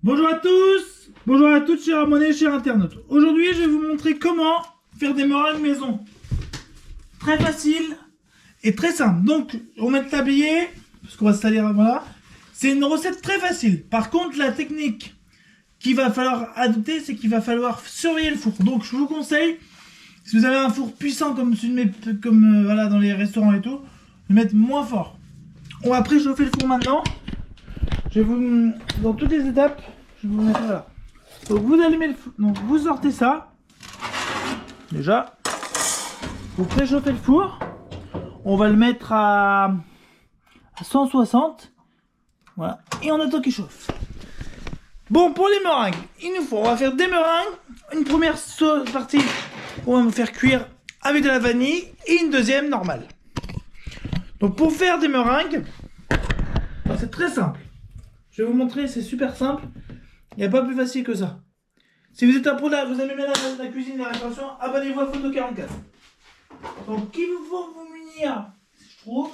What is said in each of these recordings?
Bonjour à tous, bonjour à toutes, chers abonnés, chers internautes. Aujourd'hui, je vais vous montrer comment faire des meringues maison. Très facile et très simple. Donc, on met le tablier, parce qu'on va se salir, voilà. C'est une recette très facile. Par contre, la technique qu'il va falloir adopter, c'est qu'il va falloir surveiller le four. Donc, je vous conseille, si vous avez un four puissant comme celui de mes, voilà, dans les restaurants et tout, de mettre moins fort. On va préchauffer le four maintenant. Je vais vous, dans toutes les étapes, je vais vous mettre là. Donc vous allumez le four, donc vous sortez ça. Déjà, vous préchauffez le four. On va le mettre à 160. Voilà. Et on attend qu'il chauffe. Bon, pour les meringues, on va faire des meringues. Une première partie, on va faire cuire avec de la vanille et une deuxième normale. Donc pour faire des meringues, c'est très simple. Je vais vous montrer, c'est super simple. Il n'y a pas plus facile que ça. Si vous êtes un pro, là, vous aimez bien la cuisine et la restauration, abonnez-vous à Photo 44. Donc, il vous faut vous munir, je trouve.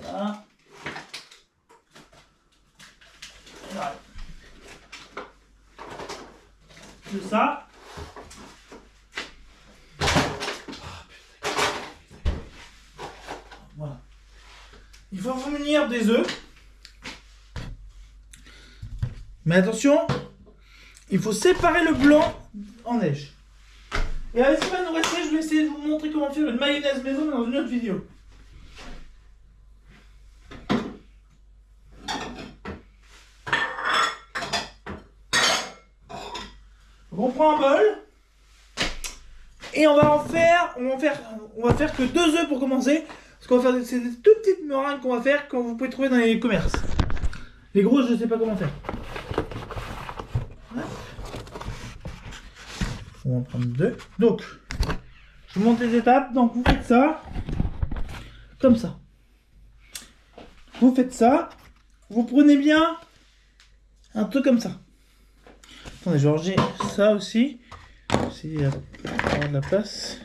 Voilà. Voilà. De ça. Voilà. Il faut vous munir des œufs. Mais attention, il faut séparer le blanc en neige. Et avec ce qui va nous rester, je vais essayer de vous montrer comment faire une mayonnaise maison dans une autre vidéo. Donc on prend un bol et on va faire que 2 œufs pour commencer. Parce qu'on va faire c'est des tout petites meringues qu'on va faire quand vous pouvez trouver dans les commerces. Les grosses, je ne sais pas comment faire. On va en prendre 2. Donc, je vous montre les étapes. Donc, vous faites ça. Comme ça. Vous faites ça. Vous prenez bien un truc comme ça. Attendez, je vais ranger ça aussi. Essayer d'avoir de la place.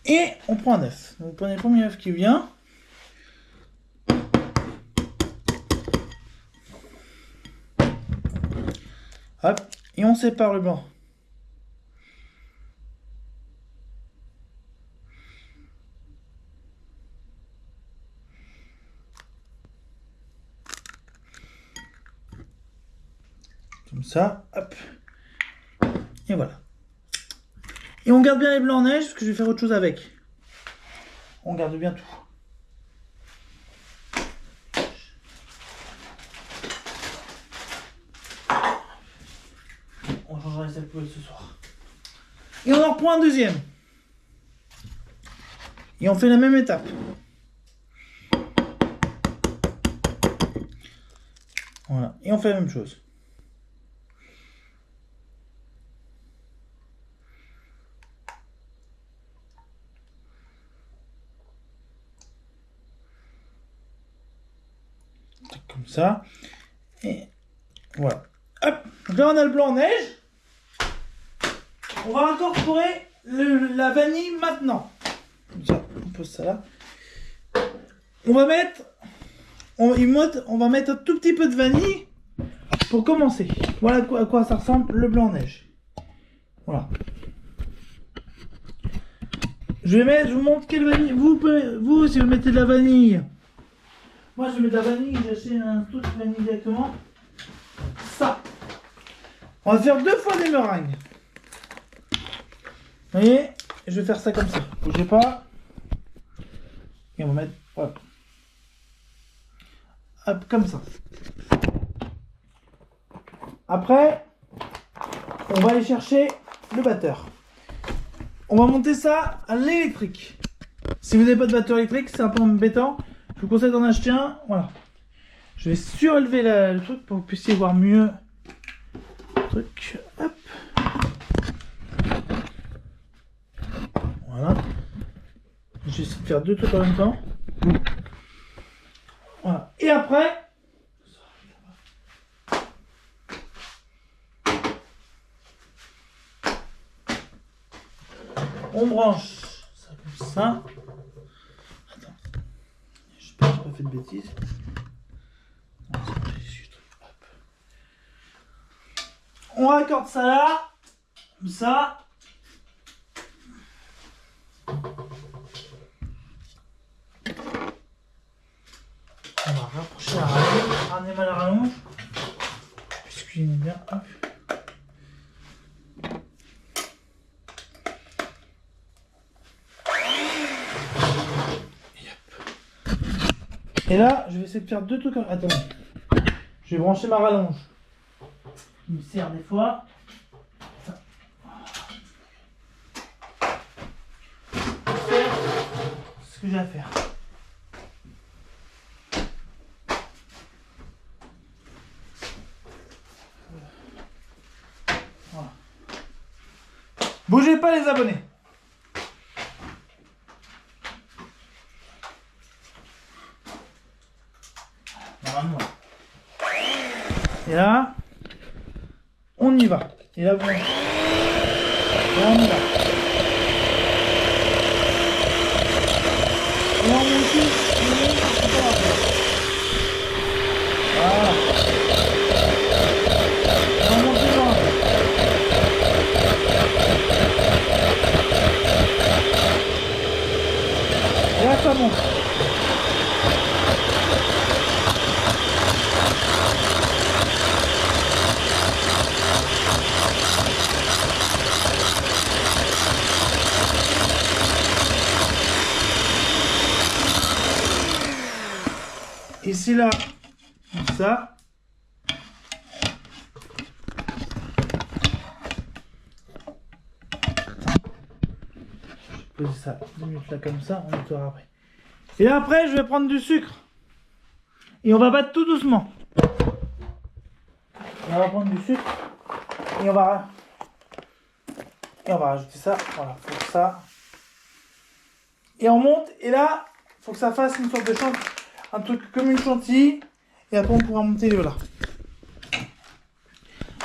Et on prend un œuf. Vous prenez le premier œuf qui vient. Hop, et on sépare le blanc. Comme ça, hop. Et voilà. Et on garde bien les blancs en neige, parce que je vais faire autre chose avec. On garde bien tout. On changera les poêle ce soir. Et on en reprend un deuxième. Et on fait la même étape. Voilà. Et on fait la même chose. Comme ça. Et voilà. Hop. Donc là on a le blanc en neige. On va incorporer la vanille maintenant. Comme ça, on pose ça là. On va mettre un tout petit peu de vanille pour commencer. Voilà à quoi ça ressemble le blanc en neige. Voilà. Je vous montre quelle vanille. Vous, si vous mettez de la vanille. Moi, je mets de la vanille. J'achète un truc de vanille directement. Ça. On va faire 2 fois des meringues. Vous voyez, je vais faire ça comme ça. Bougez pas. Et on va mettre. Hop. Hop, comme ça. Après, on va aller chercher le batteur. On va monter ça à l'électrique. Si vous n'avez pas de batteur électrique, c'est un peu embêtant. Je vous conseille d'en acheter un. Voilà. Je vais surélever le truc pour que vous puissiez voir mieux. Le truc. Hop. Voilà. Je vais essayer de faire 2 trucs en même temps. Voilà. Et après, on branche ça comme ça. Attends. Je sais pas, j'ai pas fait fait de bêtises. On raccorde ça là, comme ça. On va rapprocher la rallonge, ramener mal la rallonge, puisqu'il est bien. Hop. Et là, je vais essayer de faire deux trucs. Attends, je vais brancher ma rallonge. Il me sert des fois. Faire ce que j'ai à faire. Voilà. Bougez pas les abonnés. Normalement. Et là, on y va. Et là, bon. Là, on y va. Et là, on monte tout. Voilà. On monte tout loin. Et là, ça monte. Ici là, comme ça. Je vais poser ça 2 minutes là comme ça, on nettoiera après. Et là après, je vais prendre du sucre. Et on va battre tout doucement. On va prendre du sucre. Et on va rajouter ça. Voilà, faut que ça. Et on monte. Et là, faut que ça fasse une sorte de chantilly. Un truc comme une chantilly. Et après, on pourra monter là.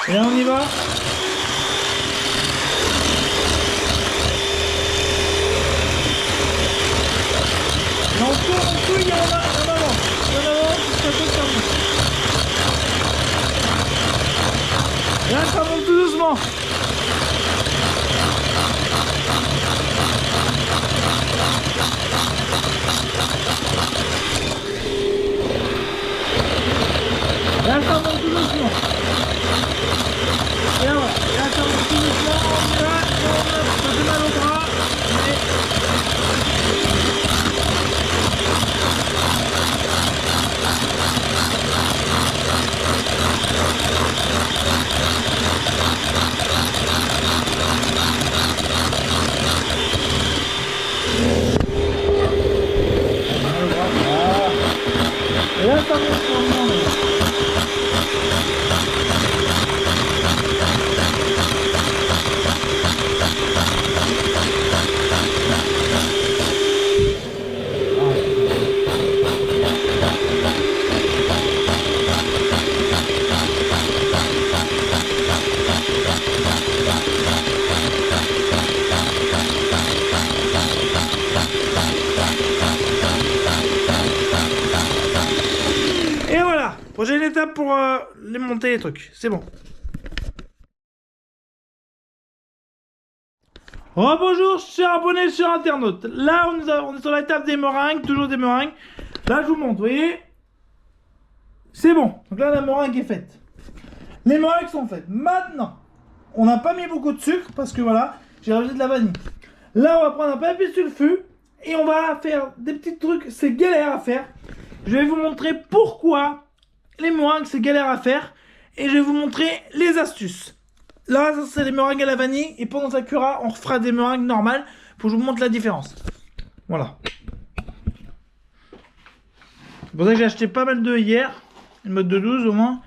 Et là, on y va. Et on tourne, il y en a en avant. Il y en a en avant, jusqu'à ce que ça monte. Et là, ça monte tout doucement. Là, ça monte tout doucement. Et là, voilà. Là, ça monte tout doucement. On y va. Et on a fait mal au bras. Et là, ça monte sur le monde. Et voilà, prochaine étape pour les monter les trucs, c'est bon. Oh bonjour chers abonnés, chers internautes. Là on est sur la table des meringues, toujours des meringues. Là je vous montre, vous voyez. C'est bon, donc là la meringue est faite. Les meringues sont faites. Maintenant, on n'a pas mis beaucoup de sucre parce que voilà, j'ai rajouté de la vanille. Là on va prendre un papier sulfure et on va faire des petits trucs, c'est galère à faire. Je vais vous montrer pourquoi les meringues c'est galère à faire et je vais vous montrer les astuces. Là, ça c'est les meringues à la vanille et pendant ça cuira, on refera des meringues normales pour que je vous montre la différence. Voilà. C'est pour ça que j'ai acheté pas mal d'œufs hier, une mode de 12 au moins.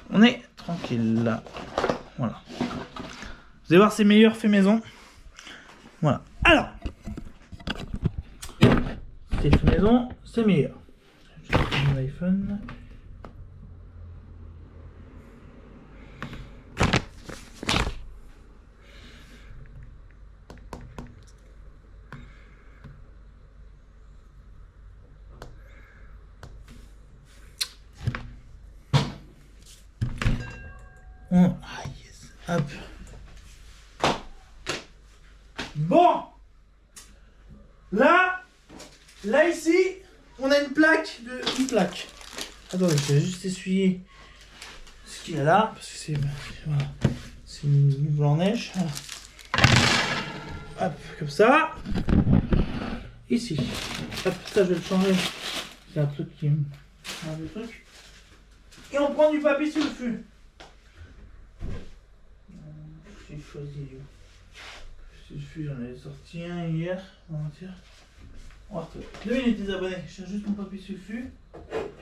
On est tranquille là. Voilà. Vous allez voir, c'est meilleur fait maison. Voilà. Alors, c'est fait maison, c'est meilleur. Je vais prendre mon iPhone. Hop. Bon. Là ici, on a une plaque. Attendez, je vais juste essuyer ce qu'il y a là, parce que c'est voilà, c'est une blanc neige. Hop, comme ça. Ici. Hop, ça je vais le changer. C'est un truc qui un truc. Et on prend du papier sulfu. J'ai choisi. Sulfu, j'en ai sorti un hier. On va retrouver. 2 minutes les abonnés. Je cherche juste mon papier sulfu.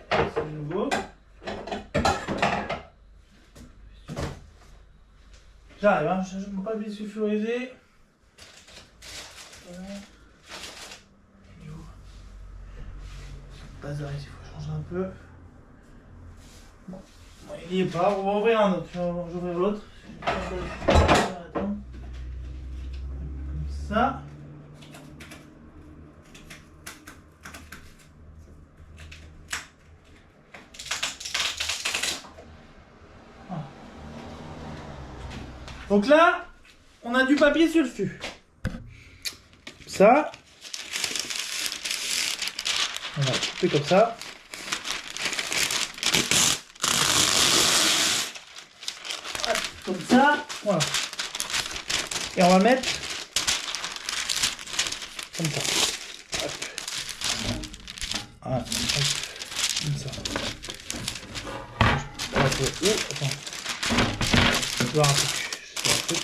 C'est nouveau. J'arrive, hein, je cherche mon papier sulfurisé. Voilà. Bazar ici, il faut changer un peu. Bon, il n'y est pas, on va ouvrir un autre. Je vais ouvrir l'autre. Comme ça. Voilà. Donc là, on a du papier sulfu. Ça. On va couper comme ça. Hop, comme ça. Voilà. Et on va mettre comme ça. Hop. Voilà. Hop. Comme ça. Attends. Je vais voir un truc.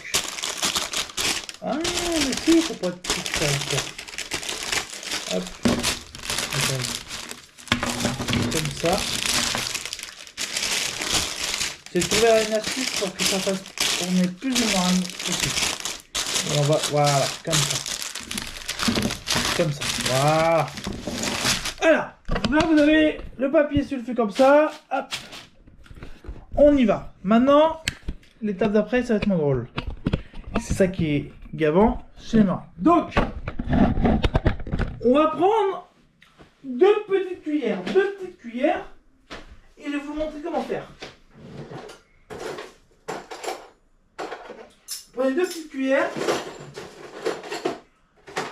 Ah, mais si, il faut pas tout faire. Hop. Comme ça. J'ai trouvé une astuce pour que ça fasse tourner plus de meringue possible. Et on va, voilà, comme ça. Comme ça, voilà. Alors, là vous avez le papier sulfu comme ça. Hop. On y va. Maintenant, l'étape d'après, ça va être mon drôle. C'est ça qui est gavant chez les meringues. Donc, on va prendre 2 petites cuillères, et je vais vous montrer comment faire. Prenez 2 petites cuillères.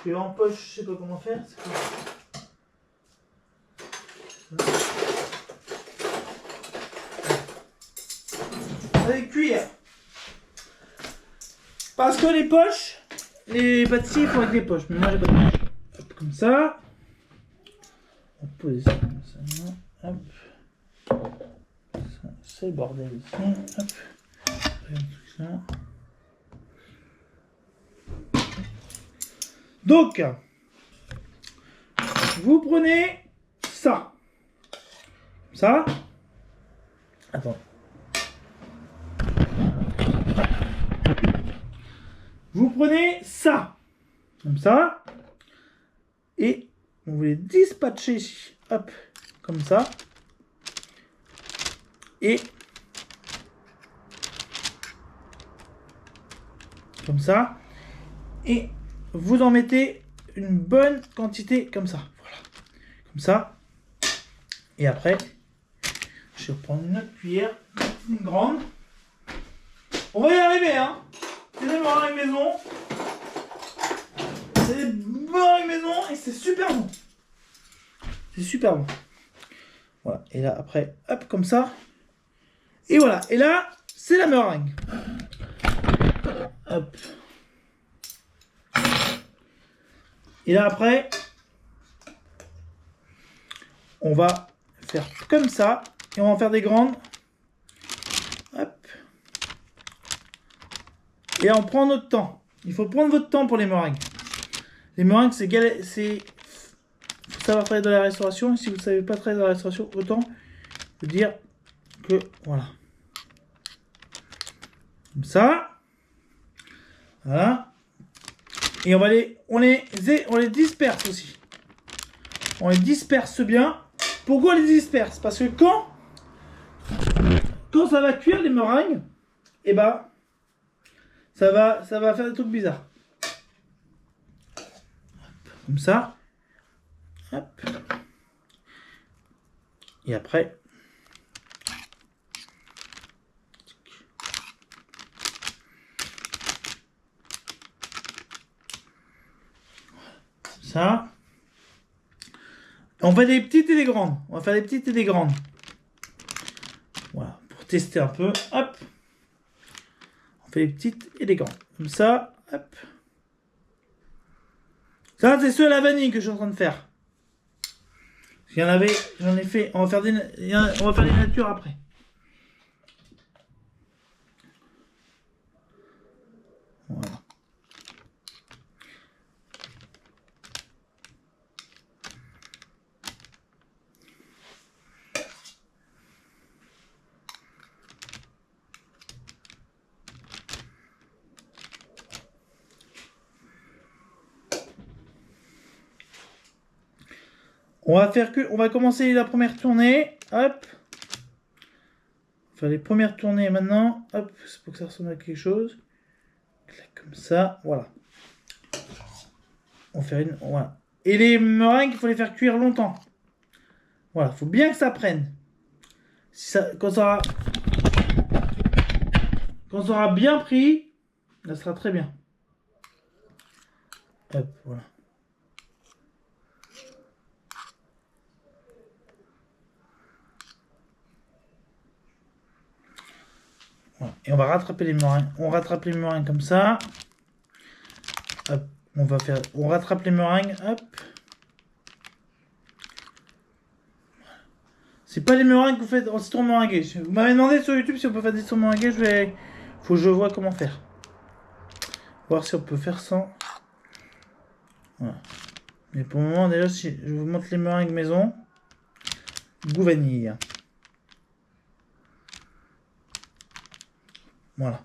Et en poche, je sais pas comment faire. Avec cuillère. Parce que les poches, les pâtissiers font avec des poches, mais moi j'ai pas de poche. Hop, comme ça. On pose ça comme ça. Hop. Ça, c'est le bordel ici. Hop. Ça. Donc, vous prenez ça. Ça. Attends. Vous prenez ça. Comme ça. Et vous les dispatchez. Hop. Comme ça. Et comme ça. Et vous en mettez une bonne quantité comme ça. Voilà. Comme ça. Et après, je vais prendre une autre cuillère, une grande. On va y arriver, hein. C'est des meringues maison. C'est des meringues maison et c'est super bon. C'est super bon. Voilà. Et là, après, hop, comme ça. Et voilà. Et là, c'est la meringue. Hop. Et là, après, on va faire comme ça. Et on va en faire des grandes. Hop. Et on prend notre temps. Il faut prendre votre temps pour les meringues. Les meringues, c'est faut savoir travailler dans la restauration. Et si vous ne savez pas travailler dans la restauration, autant vous dire que voilà. Comme ça. Voilà. Et on les disperse aussi. On les disperse bien. Pourquoi on les disperse? Parce que quand ça va cuire les meringues, et bah ça va faire des trucs bizarres. Comme ça. Hop. Et après. ça. On fait des petites et des grandes. On va faire des petites et des grandes. Voilà, pour tester un peu. Hop. On fait des petites et des grandes. Comme ça. Hop. Ça, c'est ceux à la vanille que je suis en train de faire. Il y en avait, j'en ai fait. On va faire des natures après. Voilà. On va commencer la première tournée. Hop. On va faire les premières tournées maintenant. Hop, c'est pour que ça ressemble à quelque chose. Comme ça, voilà. On va faire une. Voilà. Et les meringues, il faut les faire cuire longtemps. Voilà, il faut bien que ça prenne. Quand ça aura bien pris, ça sera très bien. Hop, voilà. Voilà. Et on va rattraper les meringues. On rattrape les meringues comme ça. Hop. On rattrape les meringues. Hop. C'est pas les meringues que vous faites en citron meringué. Vous m'avez demandé sur YouTube si on peut faire des citron meringué. Faut que je vois comment faire. Voir si on peut faire sans. Voilà. Mais pour le moment, déjà, si je vous montre les meringues maison. Goût vanille. Voilà.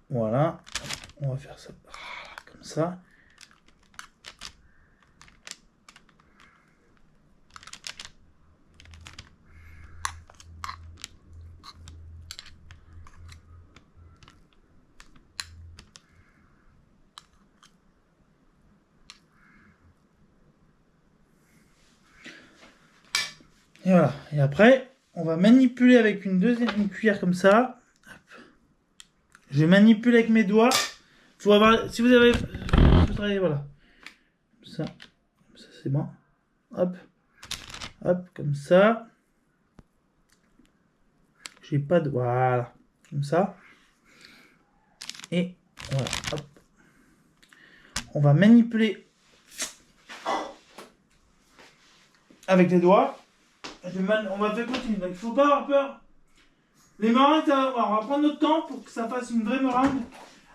Voilà. On va faire ça comme ça. Et voilà. Et après, on va manipuler avec une cuillère comme ça. Hop. Je vais manipuler avec mes doigts. Faut avoir, si vous avez, voilà. Ça c'est bon. Hop, hop, comme ça. J'ai pas de, voilà, comme ça. Et voilà. Hop. On va manipuler avec les doigts. On va faire continuer. Donc il faut pas avoir peur. Les meringues, on va prendre notre temps pour que ça fasse une vraie meringue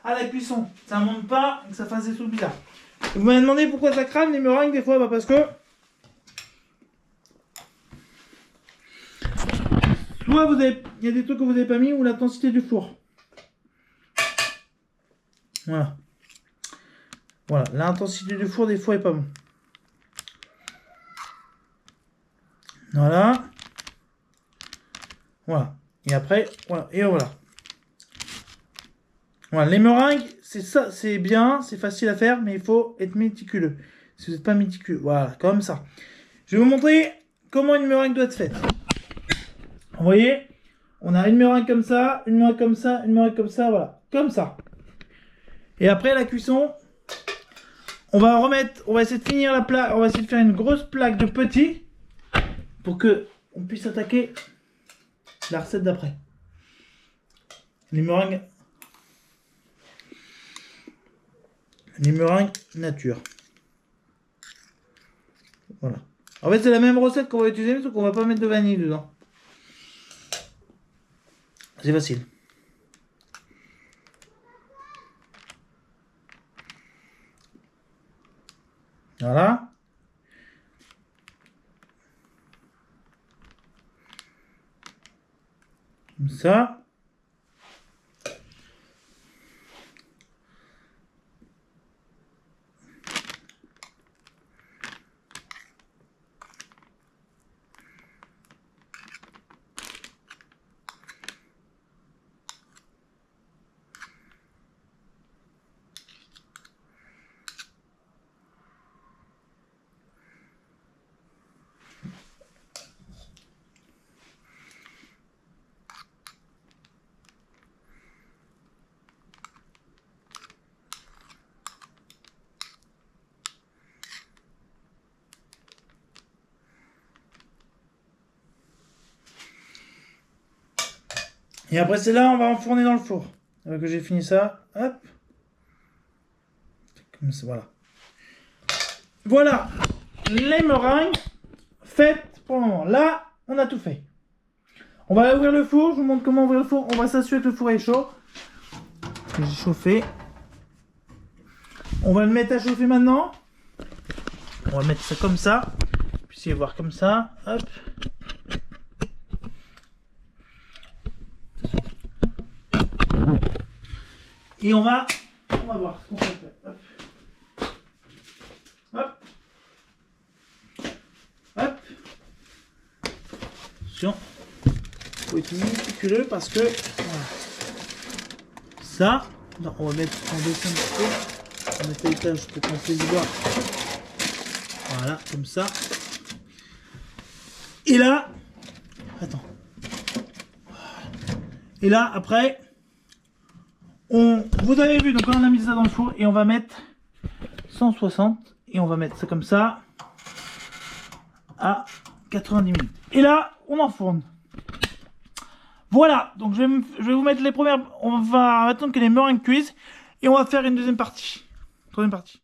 à la cuisson. Ça ne monte pas et que ça fasse des trucs bizarres. Vous m'avez demandé pourquoi ça crame les meringues des fois, bah parce que soit il y a des trucs que vous n'avez pas mis ou l'intensité du four. Voilà. Voilà, l'intensité du four des fois est pas bon. Voilà. Voilà. Et après, voilà. Et voilà. Voilà, les meringues, c'est ça, c'est bien, c'est facile à faire, mais il faut être méticuleux. Si vous n'êtes pas méticuleux, voilà, comme ça. Je vais vous montrer comment une meringue doit être faite. Vous voyez, on a une meringue comme ça, une meringue comme ça, une meringue comme ça, voilà, comme ça. Et après la cuisson, on va essayer de finir la plaque, on va essayer de faire une grosse plaque de petits pour que on puisse attaquer la recette d'après. Les meringues nature. Voilà. En fait, c'est la même recette qu'on va utiliser, mais sauf qu'on va pas mettre de vanille dedans. C'est facile. Voilà. Comme ça. Et après celle-là, on va enfourner dans le four. Après que j'ai fini ça, hop. Comme ça, voilà. Voilà les meringues faites pour le moment. Là, on a tout fait. On va ouvrir le four. Je vous montre comment ouvrir le four. On va s'assurer que le four est chaud. J'ai chauffé. On va le mettre à chauffer maintenant. On va mettre ça comme ça. Puis essayer de voir comme ça. Hop. Et on va voir ce qu'on peut faire. Hop. Hop. Hop. Attention. Faut être méticuleux parce que voilà. Ça, non, on va mettre en dessin du coup. On va mettre l'étage pour qu'on puisse voir. Voilà, comme ça. Et là, attends. Et là, après, vous avez vu, donc on a mis ça dans le four et on va mettre 160 et on va mettre ça comme ça à 90 minutes. Et là, on enfourne. Voilà, donc je vais vous mettre les premières. On va attendre que les meringues cuisent et on va faire une deuxième partie. Troisième partie.